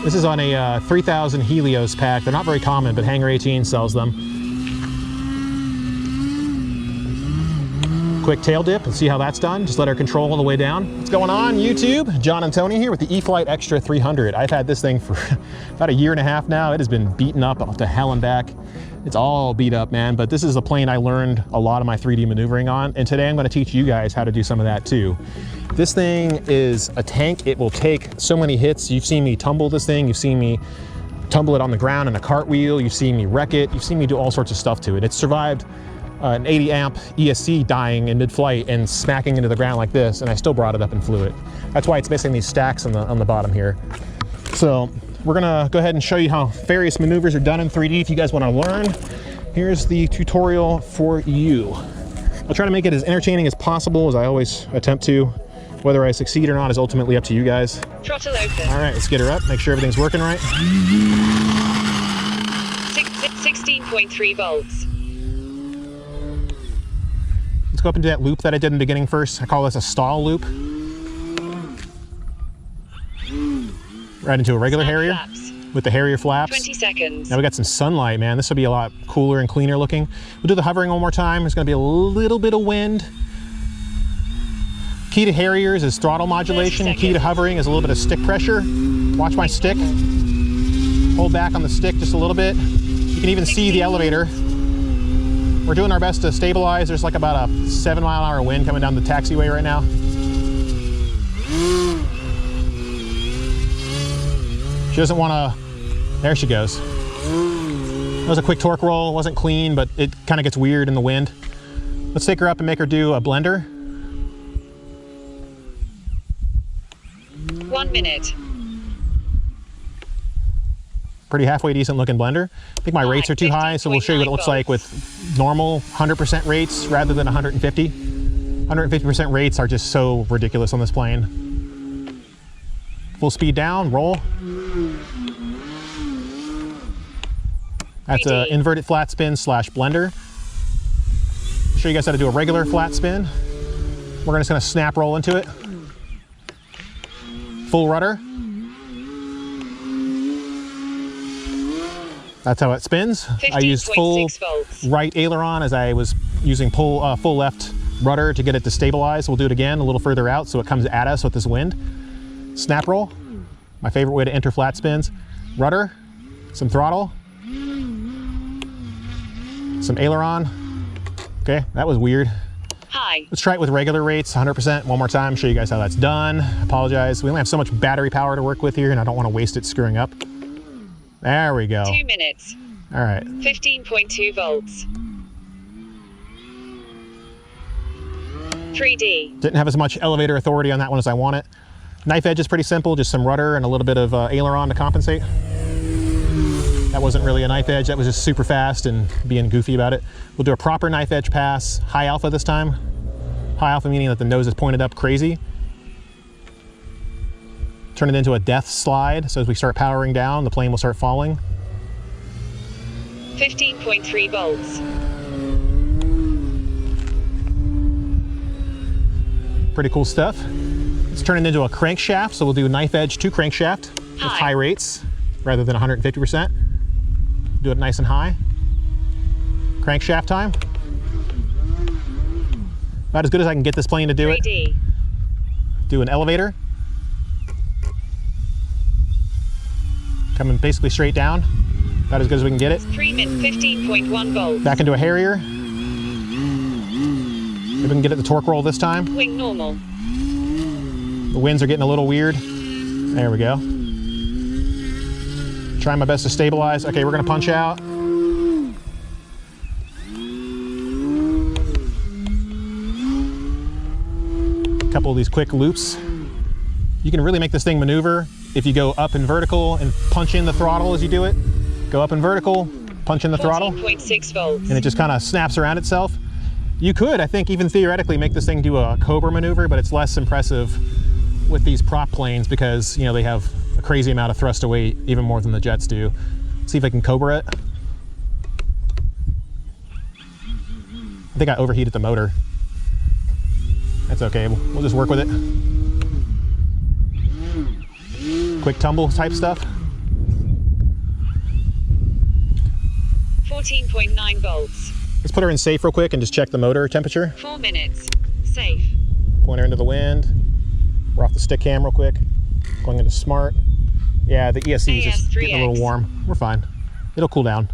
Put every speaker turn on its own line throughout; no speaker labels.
This is on a 3000 Helios pack. They're not very common, but Hangar 18 sells them. Quick tail dip and see how that's done. Just let her control all the way down. What's going on, YouTube? John and Tony here with the E-flite Extra 300. I've had this thing for about a year and a half now. It has been beaten up to hell and back. It's all beat up, man, but this is a plane I learned a lot of my 3D maneuvering on, and today I'm going to teach you guys how to do some of that too. This thing is a tank. It will take so many hits. You've seen me tumble this thing. You've seen me tumble it on the ground in a cartwheel. You've seen me wreck it. You've seen me do all sorts of stuff to it. It's survived an 80 amp ESC dying in mid-flight and smacking into the ground like this, and I still brought it up and flew it. That's why it's missing these stacks on the bottom here. So we're gonna go ahead and show you how various maneuvers are done in 3D if you guys wanna learn. Here's the tutorial for you. I'll try to make it as entertaining as possible, as I always attempt to. Whether I succeed or not is ultimately up to you guys.
Throttle open.
All right, let's get her up, make sure everything's working right.
16.3 volts.
Let's go up into that loop that I did in the beginning first. I call this a stall loop. Right into a regular Harrier with the Harrier flaps.
20 seconds.
Now we got some sunlight, man. This will be a lot cooler and cleaner looking. We'll do the hovering one more time. There's gonna be a little bit of wind. Key to Harriers is throttle modulation. Key to hovering is a little bit of stick pressure. Watch my stick. Hold back on the stick just a little bit. You can even see the elevator. We're doing our best to stabilize. There's like about a 7-mile-an-hour wind coming down the taxiway right now. She doesn't want to, there she goes. That was a quick torque roll. It wasn't clean, but it kind of gets weird in the wind. Let's take her up and make her do a blender.
1 minute.
Pretty halfway decent looking blender. I think my rates are too high, so we'll show you what it looks like with normal 100% rates rather than 150. 150% rates are just so ridiculous on this plane. Full speed down, roll. That's an inverted flat spin slash blender. I'll show you guys how to do a regular flat spin. We're just gonna snap roll into it. Full rudder. That's how it spins. I used full right aileron as I was using full left rudder to get it to stabilize. We'll do it again a little further out so it comes at us with this wind. Snap roll, my favorite way to enter flat spins. Rudder, some throttle, some aileron. Okay, that was weird.
High.
Let's try it with regular rates, 100% one more time, show you guys how that's done. Apologize, we only have so much battery power to work with here and I don't want to waste it screwing up. There we go.
2 minutes.
All right.
15.2 volts. 3D.
Didn't have as much elevator authority on that one as I want it. Knife edge is pretty simple, just some rudder and a little bit of aileron to compensate. That wasn't really a knife edge, that was just super fast and being goofy about it. We'll do a proper knife edge pass, high alpha this time. High alpha meaning that the nose is pointed up crazy. Turn it into a death slide, so as we start powering down, the plane will start falling.
15.3 volts.
Pretty cool stuff. Let's turn it into a crankshaft, so we'll do knife edge to crankshaft with high rates rather than 150%. Do it nice and high. Crankshaft time. About as good as I can get this plane to do
3D.
it. Do an elevator. Coming basically straight down. About as good as we can get it.
3 min 15.1 volts.
Back into a Harrier. If we can get it the torque roll this time.
Wing normal.
The winds are getting a little weird. There we go. Trying my best to stabilize. Okay, we're gonna punch out. A couple of these quick loops. You can really make this thing maneuver if you go up and vertical and punch in the throttle as you do it. Go up and vertical, punch in the throttle.
14.6 volts.
And it just kind of snaps around itself. You could, I think, even theoretically make this thing do a Cobra maneuver, but it's less impressive with these prop planes because, you know, they have a crazy amount of thrust to weight, even more than the jets do. See if I can Cobra it. I think I overheated the motor. That's okay, we'll just work with it. Quick tumble type stuff.
14.9 volts.
Let's put her in safe real quick and just check the motor temperature.
4 minutes. Safe.
Point her into the wind. We're off the stick cam real quick. Going into smart. Yeah, the ESC is just getting a little warm. We're fine. It'll cool down.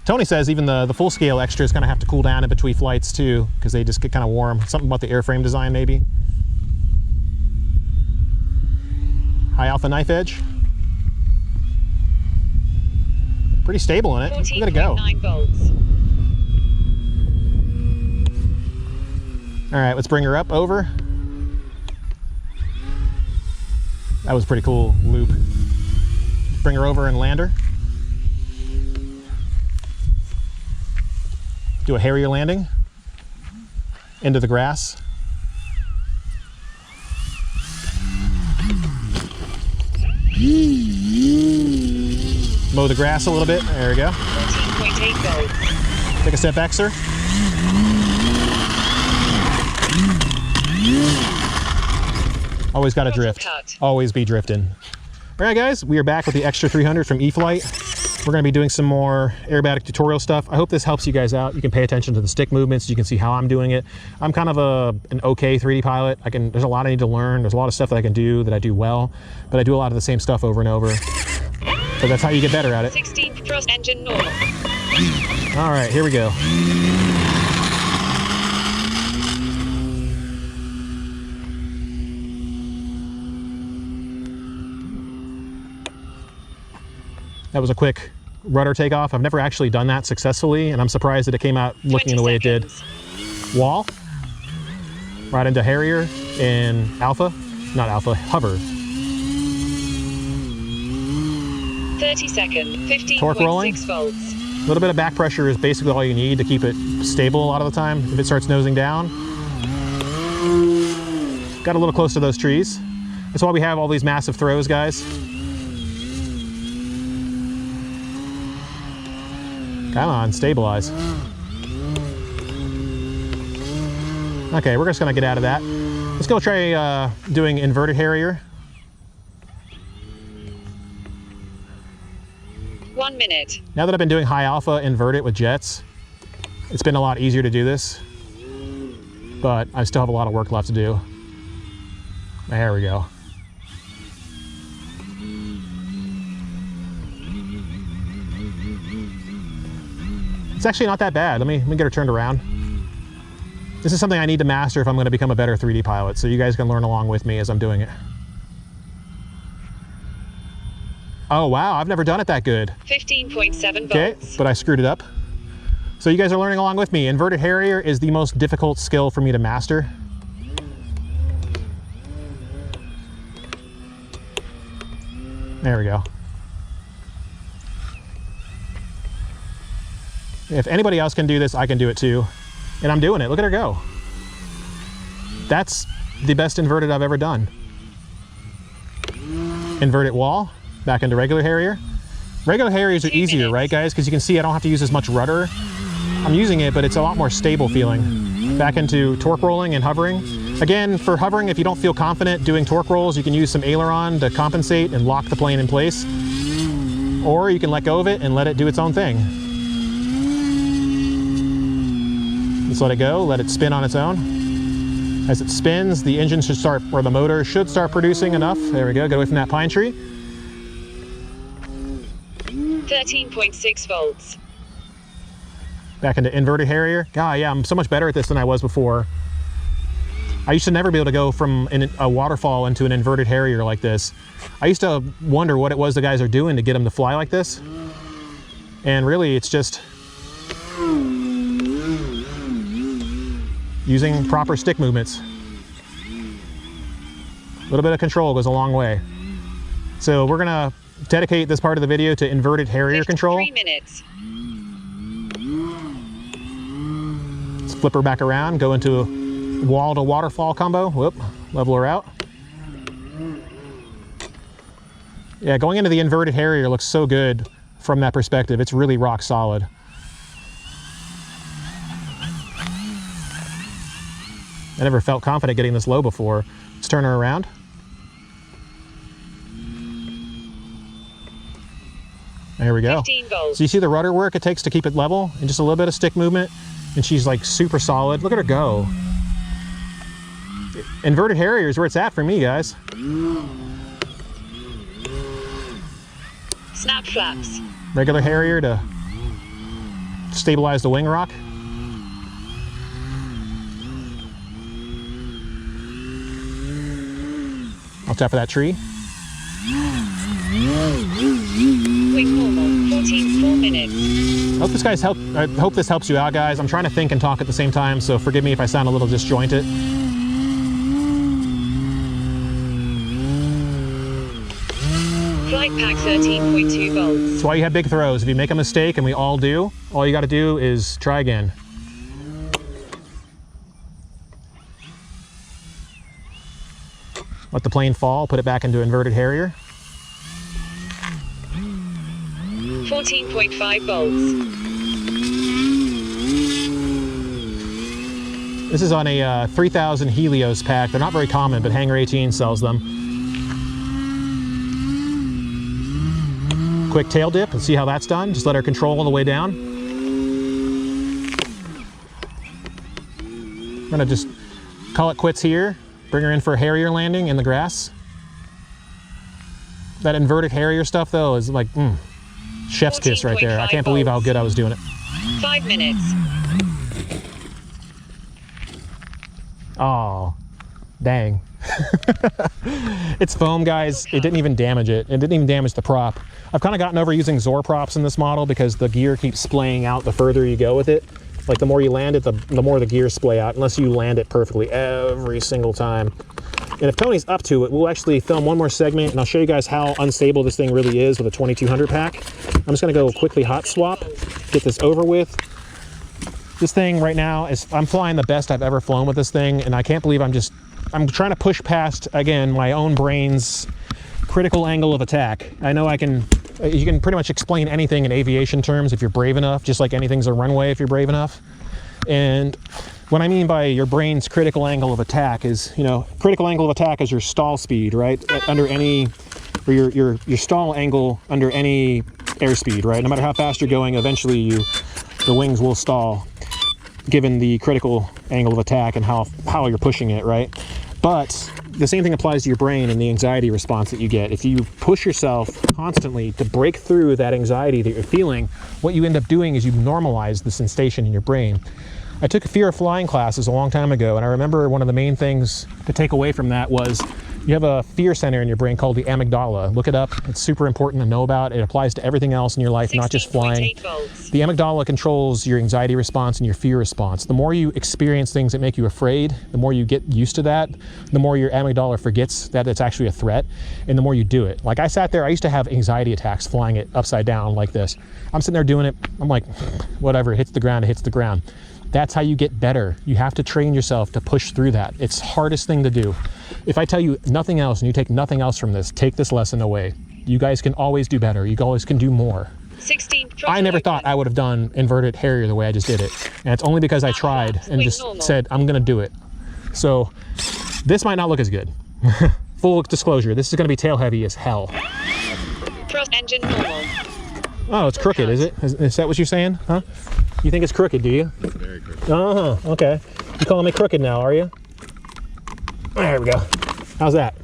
Tony says even the full scale extras kind of have to cool down in between flights too, because they just get kind of warm. Something about the airframe design maybe. High alpha knife edge. Pretty stable in it. Look at it go.
14.9 volts.
All right, let's bring her up over. That was a pretty cool loop. Bring her over and land her. Do a Harrier landing into the grass. Mow the grass a little bit. There we go.
14.8 volts.
Take a step back, sir. Always got to drift. Always be drifting. All right, guys, we are back with the Extra 300 from E-flite. We're going to be doing some more aerobatic tutorial stuff. I hope this helps you guys out. You can pay attention to the stick movements. You can see how I'm doing it. I'm kind of an okay 3D pilot. There's a lot I need to learn. There's a lot of stuff that I can do that I do well, but I do a lot of the same stuff over and over. So that's how you get better at it.
16th thrust engine normal.
All right, here we go. That was a quick rudder takeoff. I've never actually done that successfully, and I'm surprised that it came out looking the way it did. Wall, right into Harrier in alpha, not alpha, hover.
30 second, 15.6
Torque rolling.
volts.
A little bit of back pressure is basically all you need to keep it stable a lot of the time. If it starts nosing down, got a little close to those trees. That's why we have all these massive throws, guys. Come on, stabilize. Okay, we're just gonna get out of that. Let's go try doing inverted Harrier.
1 minute.
Now that I've been doing high alpha inverted with jets, it's been a lot easier to do this, but I still have a lot of work left to do. There we go. It's actually not that bad. Let me get her turned around. This is something I need to master if I'm going to become a better 3D pilot, so you guys can learn along with me as I'm doing it. Oh wow, I've never done it that good.
15.7 volts.
Okay, but I screwed it up. So you guys are learning along with me. Inverted Harrier is the most difficult skill for me to master. There we go. If anybody else can do this, I can do it too. And I'm doing it. Look at her go. That's the best inverted I've ever done. Inverted wall, back into regular Harrier. Regular Harriers are easier, right guys? Because you can see I don't have to use as much rudder. I'm using it, but it's a lot more stable feeling. Back into torque rolling and hovering. Again, for hovering, if you don't feel confident doing torque rolls, you can use some aileron to compensate and lock the plane in place. Or you can let go of it and let it do its own thing. Just let it go, let it spin on its own. As it spins, the engine should start, or the motor should start producing enough. There we go, get away from that pine tree.
13.6 volts.
Back into inverted Harrier. God, yeah, I'm so much better at this than I was before. I used to never be able to go from a waterfall into an inverted Harrier like this. I used to wonder what it was the guys are doing to get them to fly like this. And really, it's just using proper stick movements. A little bit of control goes a long way. So we're gonna dedicate this part of the video to inverted Harrier control.
3 minutes.
Let's flip her back around, go into a wall to waterfall combo. Whoop, level her out. Yeah, going into the inverted Harrier looks so good from that perspective. It's really rock solid. I never felt confident getting this low before. Let's turn her around. There we go.
15 volts.
So you see the rudder work it takes to keep it level, and just a little bit of stick movement, and she's like super solid. Look at her go. Inverted Harrier is where it's at for me, guys.
Snap flaps.
Regular Harrier to stabilize the wing rock. Watch out for that tree.
Wing normal. 4 minutes.
I hope this helps you out, guys. I'm trying to think and talk at the same time, so forgive me if I sound a little disjointed.
Flight pack 13.2 volts.
That's why you have big throws. If you make a mistake, and we all do, all you got to do is try again. Let the plane fall, put it back into inverted Harrier.
14.5 volts.
This is on a 3000 Helios pack. They're not very common, but Hangar 18 sells them. Quick tail dip and see how that's done. Just let her control all the way down. I'm gonna just call it quits here. Bring her in for a Harrier landing in the grass. That inverted Harrier stuff though is like, chef's kiss right there. I can't believe how good I was doing it.
5 minutes.
Oh, dang. It's foam, guys. It didn't even damage it. It didn't even damage the prop. I've kind of gotten over using Zor props in this model because the gear keeps splaying out the further you go with it. Like the more you land it, the more the gears splay out, unless you land it perfectly every single time. And if Tony's up to it, we'll actually film one more segment and I'll show you guys how unstable this thing really is with a 2200 pack. I'm just gonna go quickly hot swap, get this over with. This thing right now I'm flying the best I've ever flown with this thing, and I can't believe I'm trying to push past, again, my own brain's critical angle of attack. I know you can pretty much explain anything in aviation terms if you're brave enough, just like anything's a runway if you're brave enough. And what I mean by your brain's critical angle of attack is, critical angle of attack is your stall speed, right? Under any, or your stall angle under any airspeed, right? No matter how fast you're going, eventually the wings will stall, given the critical angle of attack and how you're pushing it, right? But the same thing applies to your brain and the anxiety response that you get. If you push yourself constantly to break through that anxiety that you're feeling, what you end up doing is you normalize the sensation in your brain. I took fear of flying classes a long time ago, and I remember one of the main things to take away from that was you have a fear center in your brain called the amygdala. Look it up. It's super important to know about. It applies to everything else in your life, not just flying. The amygdala controls your anxiety response and your fear response. The more you experience things that make you afraid, the more you get used to that, the more your amygdala forgets that it's actually a threat, and the more you do it. Like I sat there, I used to have anxiety attacks flying it upside down like this. I'm sitting there doing it. I'm like, whatever, it hits the ground, it hits the ground. That's how you get better. You have to train yourself to push through that. It's the hardest thing to do. If I tell you nothing else and you take nothing else from this, take this lesson away. You guys can always do better. You always can do more.
16.
I never thought I would have done inverted Harrier the way I just did it. And it's only because I tried and just said, I'm gonna do it. So this might not look as good. Full disclosure, this is gonna be tail heavy as hell.
Thrust engine normal.
Oh, it's crooked, is it? Is that what you're saying? Huh? You think it's crooked, do you?
It's very crooked.
Uh-huh, okay. You calling me crooked now, are you? There we go. How's that?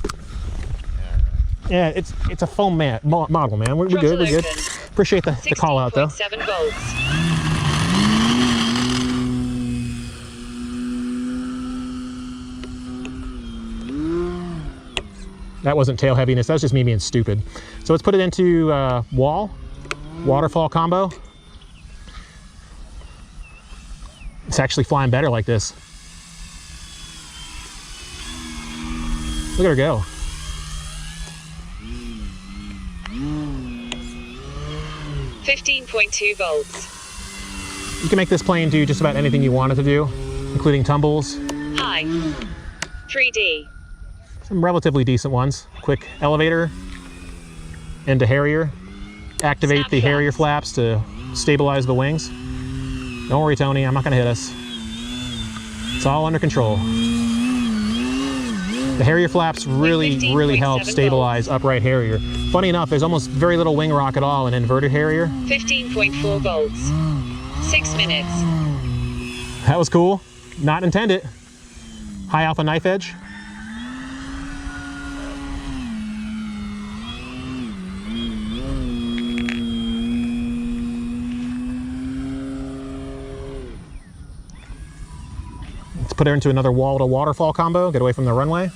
Yeah, it's a foam model, man. We're good, we're good. Appreciate the call out, though.
7 volts.
That wasn't tail heaviness, that was just me being stupid. So let's put it into waterfall combo. It's actually flying better like this. Look at her go.
$15.2 volts.
You can make this plane do just about anything you want it to do, including tumbles.
High. 3D.
Some relatively decent ones. Quick elevator into Harrier. Activate the Harrier flaps to stabilize the wings. Don't worry, Tony, I'm not gonna hit us. It's all under control. The Harrier flaps really, really help stabilize upright Harrier. Funny enough, there's almost very little wing rock at all in inverted Harrier.
15.4 volts. 6 minutes.
That was cool. Not intended. High alpha knife edge. Let's put her into another wall to waterfall combo, get away from the runway.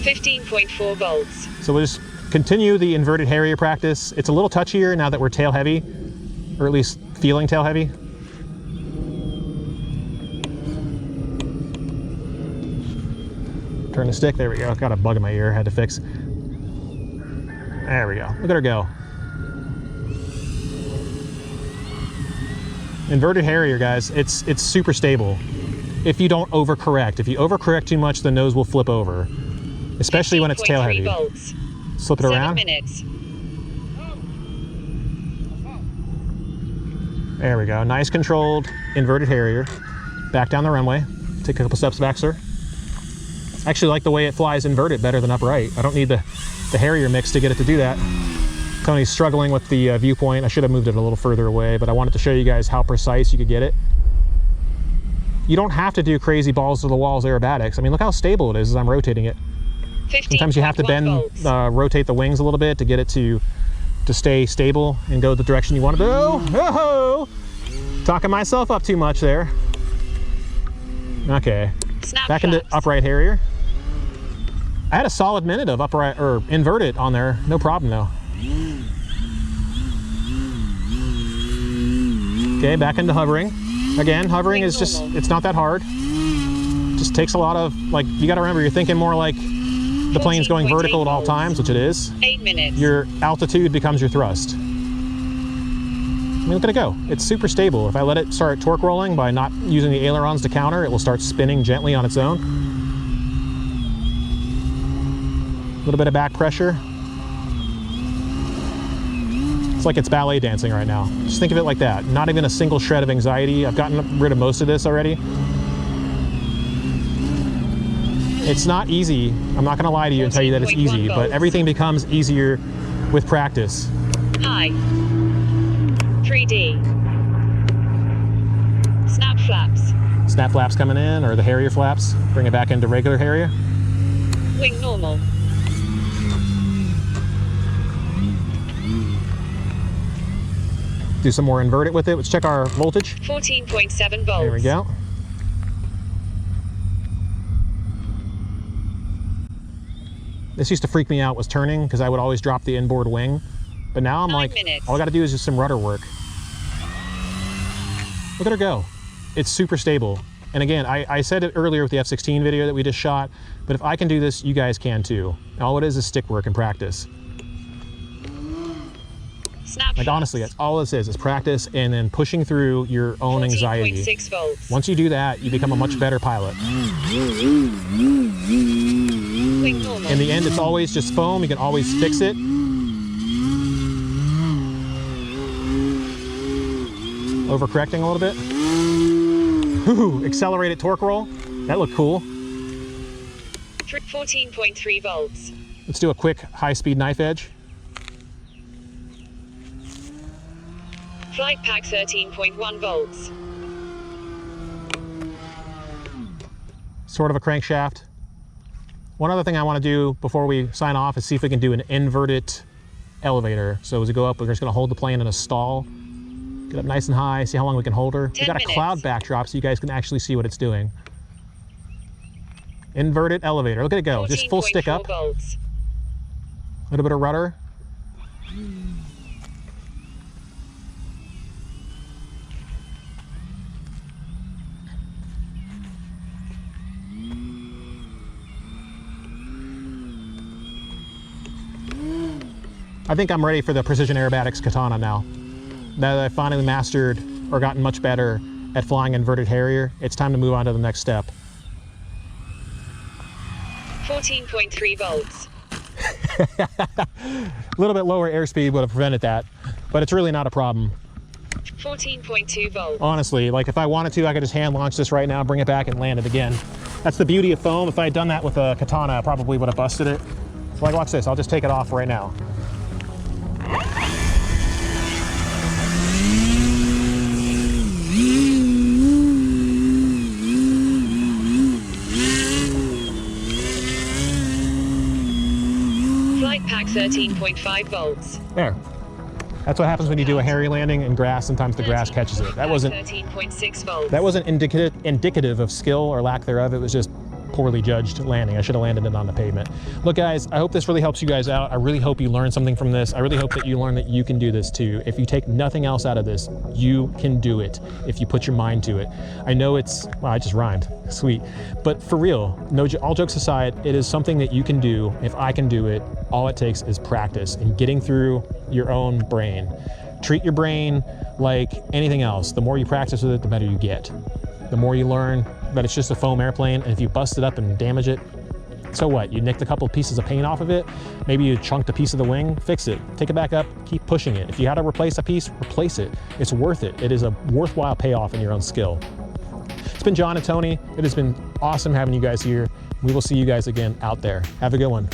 $15.4 volts.
So we'll just continue the inverted Harrier practice. It's a little touchier now that we're tail heavy, or at least feeling tail heavy. Turn the stick, there we go. Got a bug in my ear, had to fix. There we go, look at her go. Inverted Harrier, guys, it's super stable. If you don't overcorrect. If you overcorrect too much, the nose will flip over. Especially when it's tail heavy.
Volts.
Flip it
7
around.
minutes.
There we go. Nice controlled inverted Harrier. Back down the runway. Take a couple steps back, sir. I actually like the way it flies inverted better than upright. I don't need the Harrier mix to get it to do that. Tony's struggling with the viewpoint. I should have moved it a little further away, but I wanted to show you guys how precise you could get it. You don't have to do crazy balls to the walls aerobatics. I mean, look how stable it is as I'm rotating it. Sometimes you have to bend, rotate the wings a little bit to get it to stay stable and go the direction you want to go. Oh, talking myself up too much there. Okay, back into upright Harrier. I had a solid minute of upright or inverted on there, no problem though. Okay, back into hovering. Again, hovering is just, it's not that hard. Just takes a lot of, like, you gotta remember, you're thinking more like the plane's going vertical at all times, which it is.
8 minutes.
Your altitude becomes your thrust. I mean, look at it go. It's super stable. If I let it start torque rolling by not using the ailerons to counter, it will start spinning gently on its own. A little bit of back pressure. It's like it's ballet dancing right now. Just think of it like that. Not even a single shred of anxiety. I've gotten rid of most of this already. It's not easy. I'm not gonna lie to you and tell you that it's easy, but everything becomes easier with practice.
High. 3D. Snap flaps.
Snap flaps coming in, or the Harrier flaps. Bring it back into regular Harrier.
Wing normal.
Do some more invert it with it. Let's check our voltage.
14.7 volts.
There we go. This used to freak me out, was turning, because I would always drop the inboard wing. But now I'm
9
like,
minutes.
all I gotta do is just some rudder work. Look at her go. It's super stable. And again, I said it earlier with the F-16 video that we just shot, but if I can do this, you guys can too. All it is stick work and practice.
Snap
like honestly, that's all this is practice and then pushing through your own anxiety.
14.6 volts.
Once you do that, you become a much better pilot.
Wing normal.
In the end, it's always just foam. You can always fix it. Overcorrecting a little bit. Ooh, accelerated torque roll. That looked cool.
14.3 volts.
Let's do a quick high-speed knife edge.
Flight pack 13.1 volts.
Sort of a crankshaft. One other thing I want to do before we sign off is see if we can do an inverted elevator. So as we go up, we're just going to hold the plane in a stall. Get up nice and high, see how long we can hold her. We got a cloud backdrop so you guys can actually see what it's doing. Inverted elevator. Look at it go. Just full stick up. A little bit of rudder. I think I'm ready for the Precision Aerobatics Katana now. Now that I've finally mastered or gotten much better at flying inverted Harrier, it's time to move on to the next step.
14.3 volts.
A little bit lower airspeed would have prevented that, but it's really not a problem.
14.2 volts.
Honestly, like if I wanted to, I could just hand launch this right now, bring it back and land it again. That's the beauty of foam. If I had done that with a katana, I probably would have busted it. So like, watch this, I'll just take it off right now.
Flight pack 13.5 volts.
There. That's what happens when you do a Harrier landing in grass. Sometimes the grass catches it. That wasn't
13.6 volts.
That wasn't indicative of skill or lack thereof. It was just poorly judged landing. I should have landed it on the pavement. Look guys, I hope this really helps you guys out. I really hope you learned something from this. I really hope that you learn that you can do this too. If you take nothing else out of this, you can do it if you put your mind to it. I know it's, well, I just rhymed, sweet. But for real, all jokes aside, it is something that you can do. If I can do it, all it takes is practice and getting through your own brain. Treat your brain like anything else. The more you practice with it, the better you get. The more you learn that it's just a foam airplane, and if you bust it up and damage it, so what? You nicked a couple of pieces of paint off of it, maybe you chunked a piece of the wing, fix it, take it back up, keep pushing it. If you had to replace a piece, replace it. It's worth it. It is a worthwhile payoff in your own skill. It's been John and Tony. It has been awesome having you guys here. We will see you guys again out there. Have a good one.